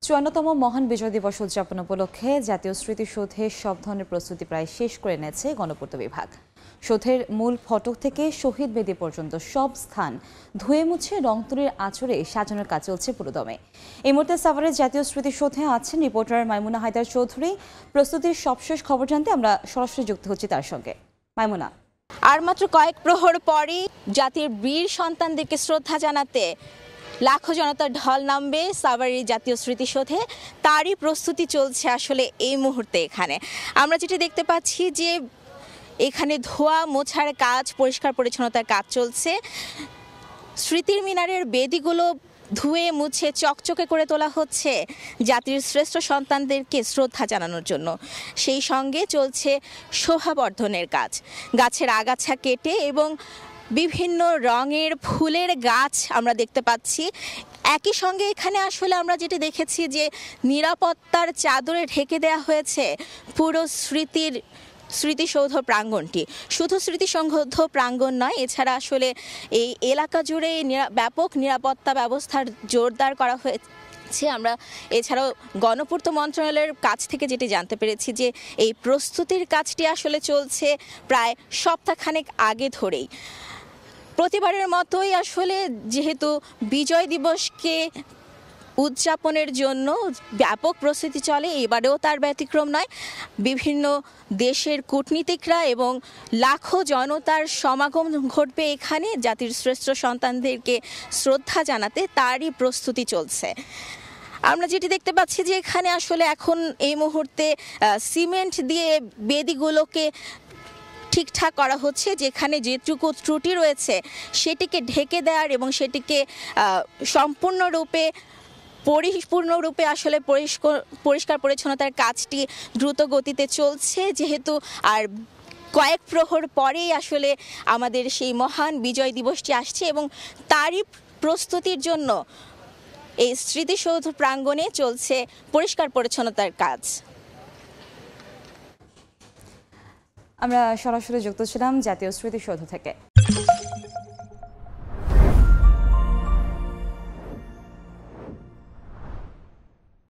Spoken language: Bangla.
৫৪তম মহান বিজয় দিবস উদযাপন উপলক্ষে জাতীয় স্মৃতিসৌধে সব ধরনের প্রস্তুতি প্রায় শেষ করে নিয়েছে গণপূর্ত বিভাগ। সৌধের মূল ফটক থেকে শহীদ বেদি পর্যন্ত সব স্থান ধুয়ে মুছে রংতুলির আঁচড়ে সাজানোর কাজ চলছে পুরোদমে। এই মুহূর্তে সাভারের জাতীয় স্মৃতিসৌধে আছেন রিপোর্টার মাইমুনা হায়দার চৌধুরী। প্রস্তুতির সবশেষ খবর জানতে আমরা সরাসরি যুক্ত হচ্ছি তার সঙ্গে। মাইমুনা, আর মাত্র কয়েক প্রহর পরই জাতির বীর সন্তানদেরকে শ্রদ্ধা জানাতে লাখো জনতার ঢল নামবে সাভারের জাতীয় স্মৃতিসৌধে। তারই প্রস্তুতি চলছে আসলে এই মুহূর্তে। এখানে আমরা যেটি দেখতে পাচ্ছি যে এখানে ধোয়া মোছার কাজ, পরিষ্কার পরিচ্ছন্নতার কাজ চলছে। স্মৃতির মিনারের বেদিগুলো ধুয়ে মুছে চকচকে করে তোলা হচ্ছে জাতির শ্রেষ্ঠ সন্তানদেরকে শ্রদ্ধা জানানোর জন্য। সেই সঙ্গে চলছে শোভাবর্ধনের কাজ, গাছের আগাছা কেটে এবং বিভিন্ন রঙের ফুলের গাছ আমরা দেখতে পাচ্ছি। একই সঙ্গে এখানে আসলে আমরা যেটি দেখেছি যে নিরাপত্তার চাদরে ঢেকে দেওয়া হয়েছে পুরো স্মৃতিসৌধ প্রাঙ্গণটি। শুধু স্মৃতিসৌধ প্রাঙ্গণ নয়, এছাড়া আসলে এই এলাকা জুড়ে ব্যাপক নিরাপত্তা ব্যবস্থার জোরদার করা হয়েছে। আমরা এছাড়াও গণপূর্ত মন্ত্রণালয়ের কাছ থেকে যেটি জানতে পেরেছি যে এই প্রস্তুতির কাজটি আসলে চলছে প্রায় সপ্তাহখানেক আগে ধরেই। প্রতিবারের মতোই আসলে যেহেতু বিজয় দিবসকে উদযাপনের জন্য ব্যাপক প্রস্তুতি চলে, এবারেও তার ব্যতিক্রম নয়। বিভিন্ন দেশের কূটনীতিকরা এবং লাখো জনতার সমাগম ঘটবে এখানে জাতির শ্রেষ্ঠ সন্তানদেরকে শ্রদ্ধা জানাতে, তারই প্রস্তুতি চলছে। আমরা যেটি দেখতে পাচ্ছি যে এখানে আসলে এখন এই মুহূর্তে সিমেন্ট দিয়ে বেদিগুলোকে ঠিকঠাক করা হচ্ছে। যেখানে যেটুকু ত্রুটি রয়েছে সেটিকে ঢেকে দেওয়ার এবং সেটিকে পরিপূর্ণরূপে আসলে পরিষ্কার পরিচ্ছন্নতার কাজটি দ্রুত গতিতে চলছে। যেহেতু আর কয়েক প্রহর পরেই আসলে আমাদের সেই মহান বিজয় দিবসটি আসছে এবং তারই প্রস্তুতির জন্য এই স্মৃতিসৌধ প্রাঙ্গণে চলছে পরিষ্কার পরিচ্ছন্নতার কাজ। আমরা সরাসরি যুক্ত ছিলাম জাতীয় স্মৃতিসৌধ থেকে।